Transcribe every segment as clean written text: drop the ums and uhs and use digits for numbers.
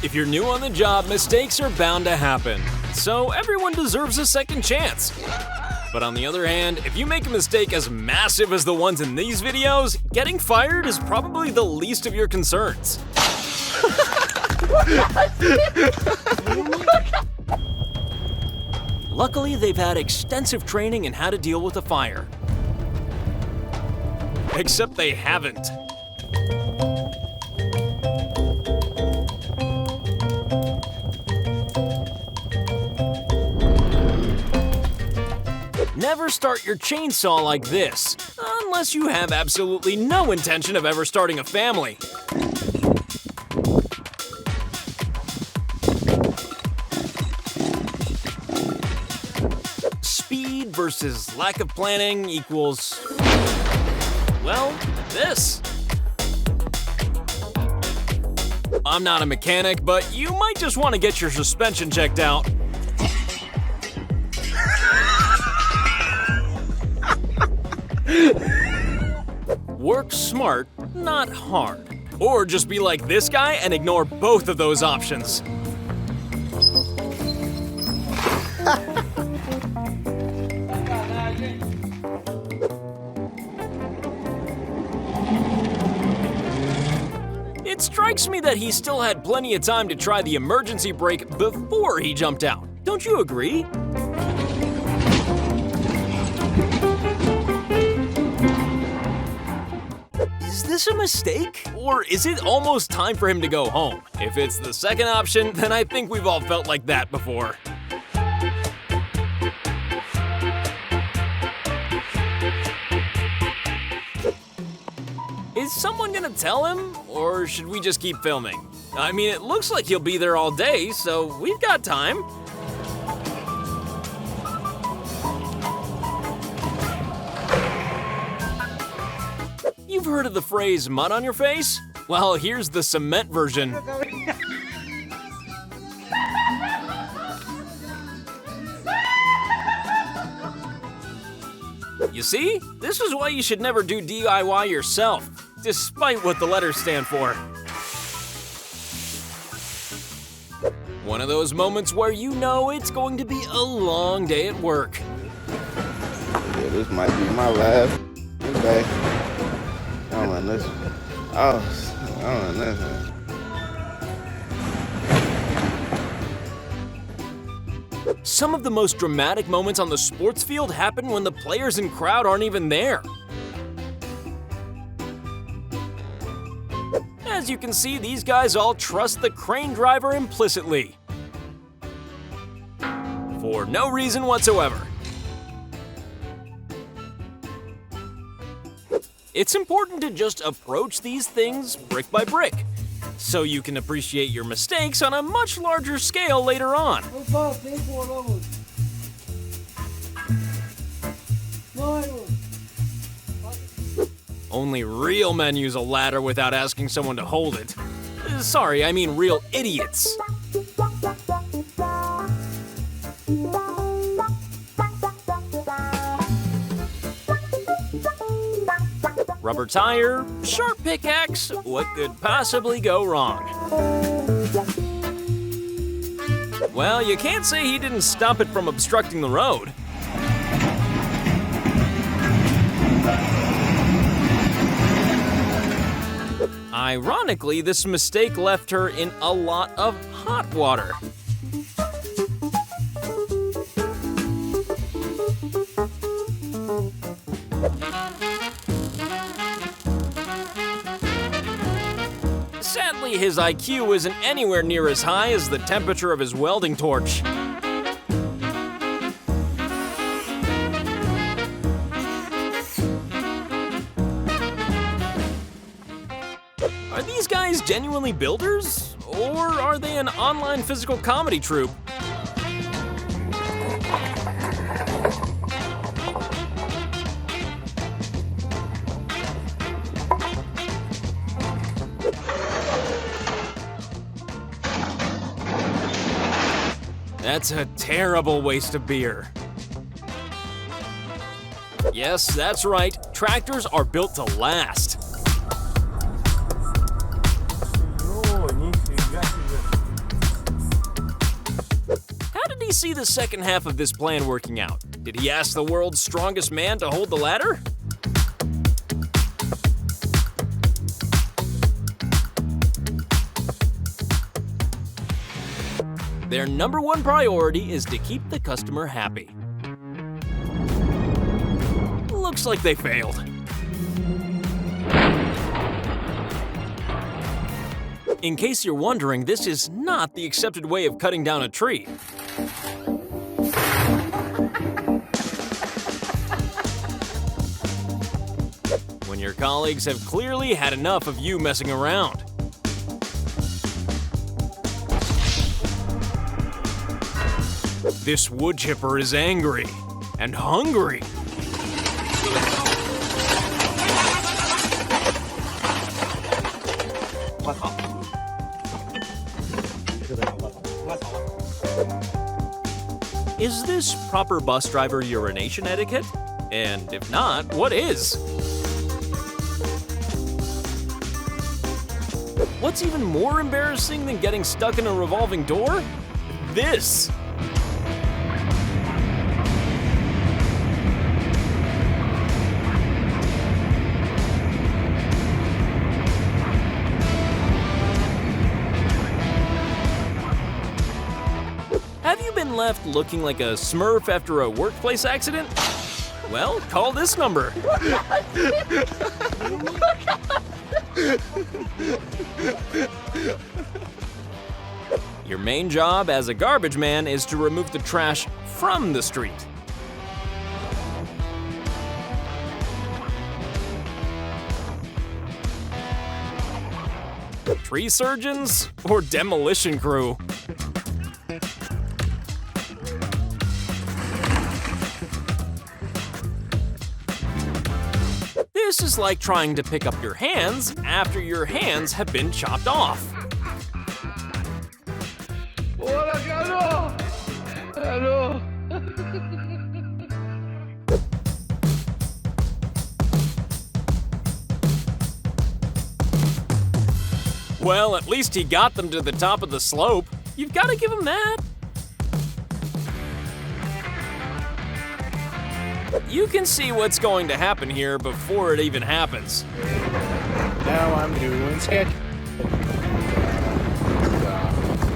If you're new on the job, mistakes are bound to happen. So everyone deserves a second chance. But on the other hand, if you make a mistake as massive as the ones in these videos, getting fired is probably the least of your concerns. Luckily, they've had extensive training in how to deal with a fire. Except they haven't. Never start your chainsaw like this, unless you have absolutely no intention of ever starting a family. Speed versus lack of planning equals, well, this. I'm not a mechanic, but you might just want to get your suspension checked out. Work smart, not hard. Or just be like this guy and ignore both of those options. It strikes me that he still had plenty of time to try the emergency brake before he jumped out. Don't you agree? Is this a mistake? Or is it almost time for him to go home? If it's the second option, then I think we've all felt like that before. Is someone gonna tell him, or should we just keep filming? I mean, it looks like he'll be there all day, so we've got time. You've heard of the phrase mud on your face? Well, here's the cement version. You see? This is why you should never do DIY yourself, despite what the letters stand for. One of those moments where you know it's going to be a long day at work. Yeah, this might be my last day. I don't want this. Oh, I don't want this. Some of the most dramatic moments on the sports field happen when the players and crowd aren't even there. As you can see, these guys all trust the crane driver implicitly. For no reason whatsoever. It's important to just approach these things brick by brick, so you can appreciate your mistakes on a much larger scale later on. Only real men use a ladder without asking someone to hold it. Sorry, I mean real idiots. Rubber tire, sharp pickaxe, what could possibly go wrong? Well, you can't say he didn't stop it from obstructing the road. Ironically, this mistake left her in a lot of hot water. Sadly, his IQ isn't anywhere near as high as the temperature of his welding torch. Are these guys genuinely builders? Or are they an online physical comedy troupe? That's a terrible waste of beer. Yes, that's right. Tractors are built to last. we see the second half of this plan working out? Did he ask the world's strongest man to hold the ladder? Their #1 priority is to keep the customer happy. Looks like they failed. In case you're wondering, this is not the accepted way of cutting down a tree. When your colleagues have clearly had enough of you messing around. This wood chipper is angry and hungry. Is this proper bus driver urination etiquette? And if not, what is? What's even more embarrassing than getting stuck in a revolving door? This! Have you been left looking like a Smurf after a workplace accident? Well, call this number. Your main job as a garbage man is to remove the trash from the street. Tree surgeons or demolition crew? This is like trying to pick up your hands after your hands have been chopped off. Well, at least he got them to the top of the slope. You've got to give him that. You can see what's going to happen here before it even happens. Now I'm doing sketch.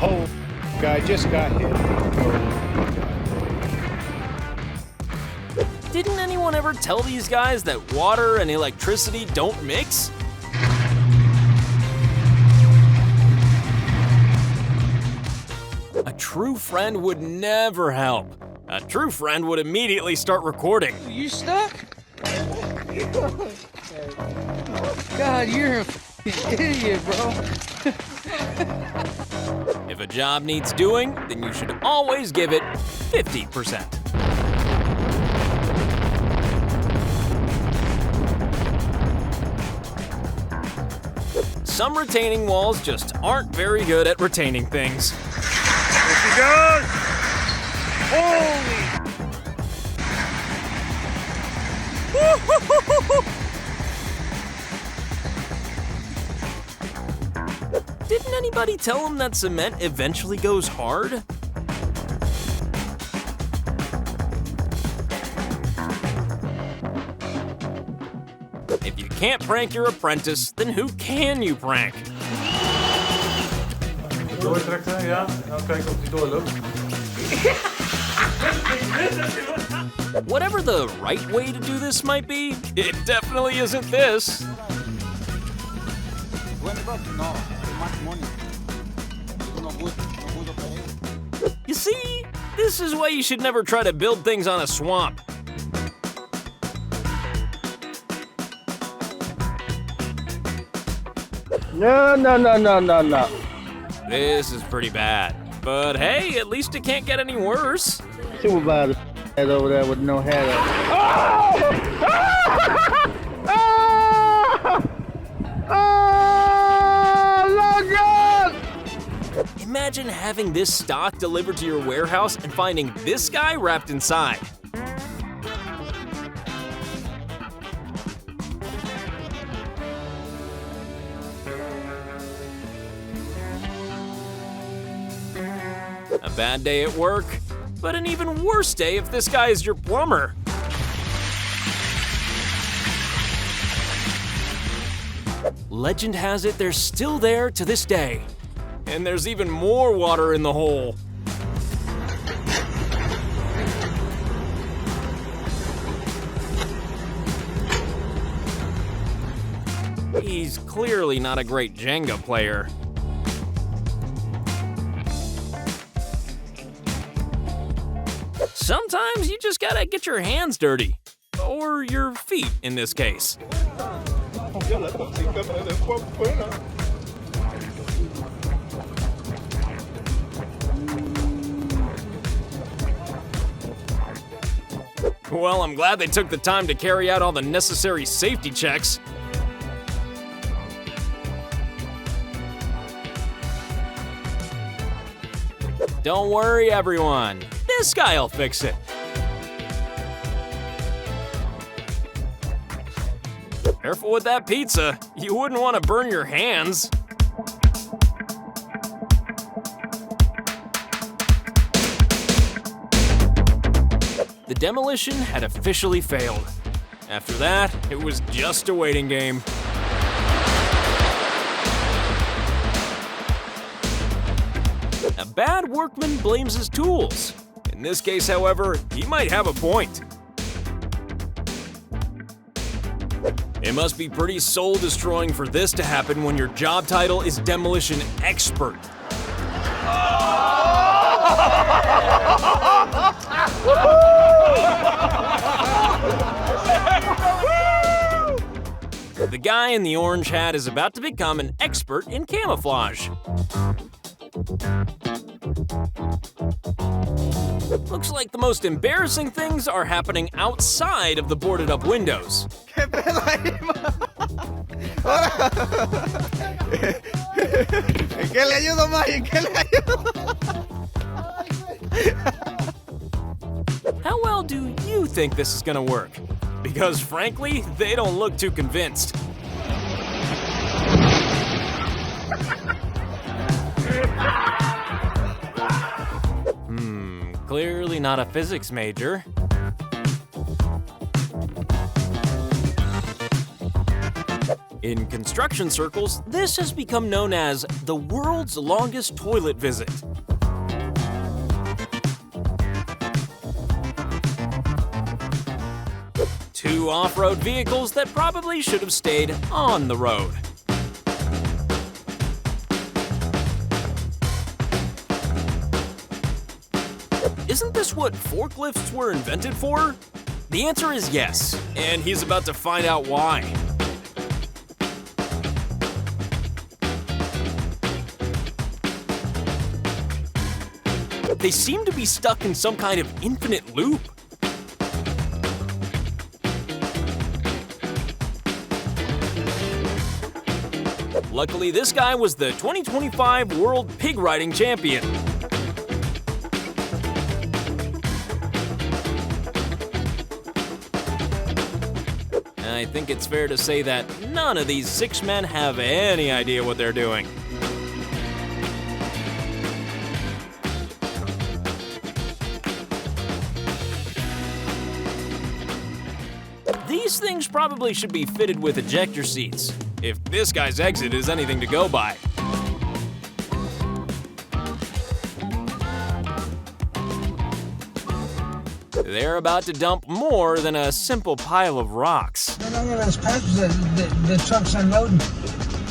Oh, guy just got hit. Didn't anyone ever tell these guys that water and electricity don't mix? A true friend would never help. A true friend would immediately start recording. You stuck? God, you're an idiot, bro. If a job needs doing, then you should always give it 50%. Some retaining walls just aren't very good at retaining things. Here she goes! Holy! Didn't anybody tell him that cement eventually goes hard? If you can't prank your apprentice, then who can you prank? Doortrekken, ja. Nou, kijken of die doorloopt. Whatever the right way to do this might be, it definitely isn't this. You see, this is why you should never try to build things on a swamp. No. This is pretty bad. But hey, at least it can't get any worse. Supervisor head over there with no head Imagine having this stock delivered to your warehouse and finding this guy wrapped inside. A bad day at work? but an even worse day if this guy is your plumber. Legend has it they're still there to this day. And there's even more water in the hole. He's clearly not a great Jenga player. Sometimes you just gotta get your hands dirty. Or your feet, in this case. Well, I'm glad they took the time to carry out all the necessary safety checks. Don't worry, everyone. This guy'll fix it. Careful with that pizza. You wouldn't want to burn your hands. The demolition had officially failed. After that, it was just a waiting game. A bad workman blames his tools. In this case, however, he might have a point. It must be pretty soul-destroying for this to happen when your job title is demolition expert. The guy in the orange hat is about to become an expert in camouflage. Looks like the most embarrassing things are happening outside of the boarded up windows. ¿Qué pedo ahí, ¿En qué le ayudo más? ¿En qué le ayudo? How well do you think this is gonna work? Because frankly, they don't look too convinced. Clearly not a physics major. In construction circles, this has become known as the world's longest toilet visit. Two off-road vehicles that probably should have stayed on the road. Isn't this what forklifts were invented for? The answer is yes, and he's about to find out why. They seem to be stuck in some kind of infinite loop. Luckily, this guy was the 2025 World Pig Riding Champion. I think it's fair to say that none of these 6 men have any idea what they're doing. These things probably should be fitted with ejector seats, if this guy's exit is anything to go by. They're about to dump more than a simple pile of rocks. Look at those pipes the truck's unloading,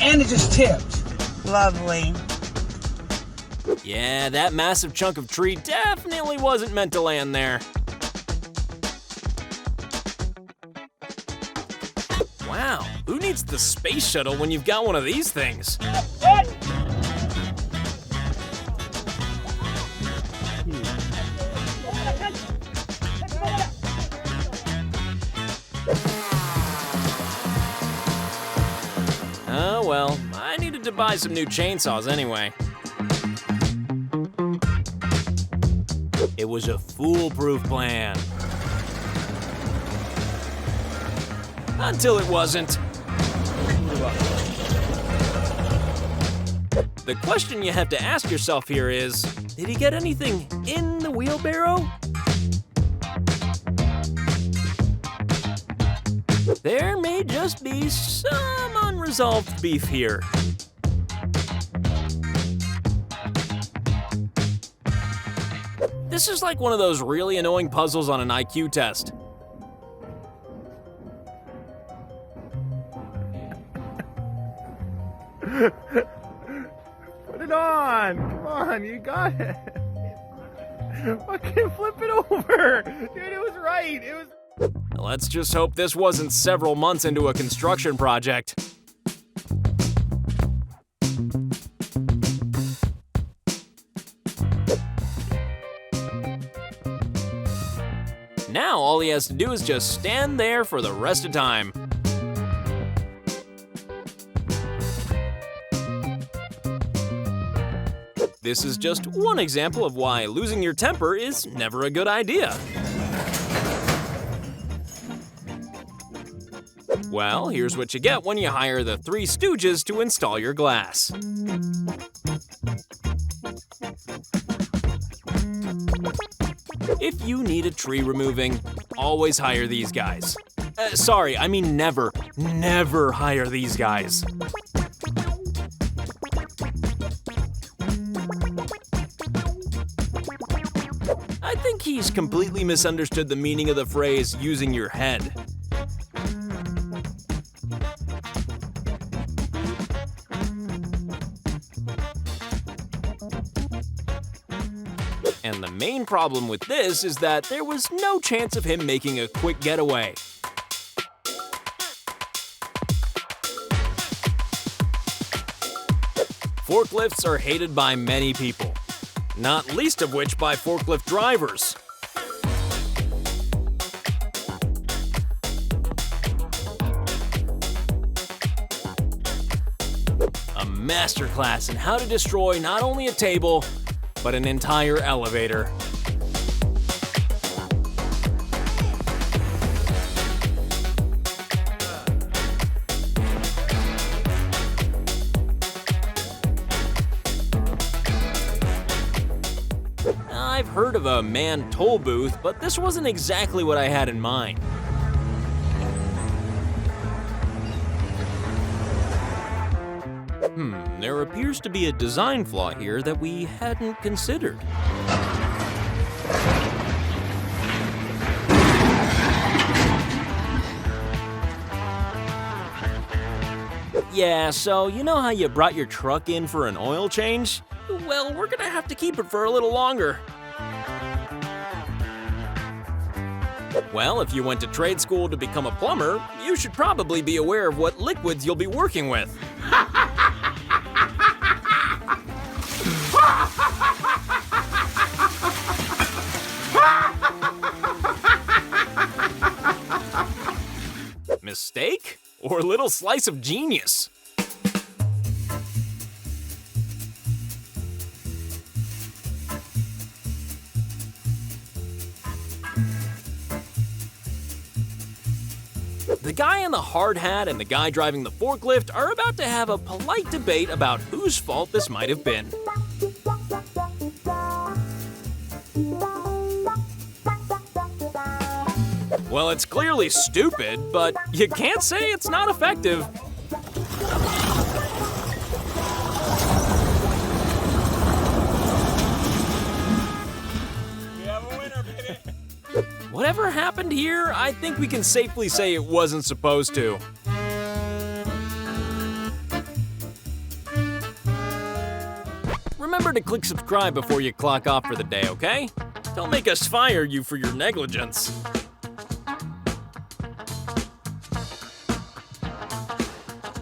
and it just tipped. Lovely. Yeah, that massive chunk of tree definitely wasn't meant to land there. Wow, who needs the space shuttle when you've got one of these things? Oh well, I needed to buy some new chainsaws anyway. It was a foolproof plan. Until it wasn't. The question you have to ask yourself here is, did he get anything in the the wheelbarrow? There may just be some unresolved beef here. This is like one of those really annoying puzzles on an IQ test. Put it on! Come on, you got it! Fucking flip it over! Dude, it was right! It was... Let's just hope this wasn't several months into a construction project. Now all he has to do is just stand there for the rest of time. This is just one example of why losing your temper is never a good idea. Well, here's what you get when you hire the Three Stooges to install your glass. If you need a tree removing, always hire these guys. Sorry, I mean never hire these guys. I think he's completely misunderstood the meaning of the phrase using your head. And the main problem with this is that there was no chance of him making a quick getaway. Forklifts are hated by many people, not least of which by forklift drivers. A masterclass in how to destroy not only a table, but an entire elevator. I've heard of a manned toll booth, but this wasn't exactly what I had in mind. There appears to be a design flaw here that we hadn't considered. Yeah, so you know how you brought your truck in for an oil change? Well, we're gonna have to keep it for a little longer. Well, if you went to trade school to become a plumber, you should probably be aware of what liquids you'll be working with. Mistake? Or little slice of genius? The guy in the hard hat and the guy driving the forklift are about to have a polite debate about whose fault this might have been. Well, it's clearly stupid, but you can't say it's not effective. We have a winner, baby! Whatever happened here, I think we can safely say it wasn't supposed to. Remember to click subscribe before you clock off for the day, okay? Don't make us fire you for your negligence.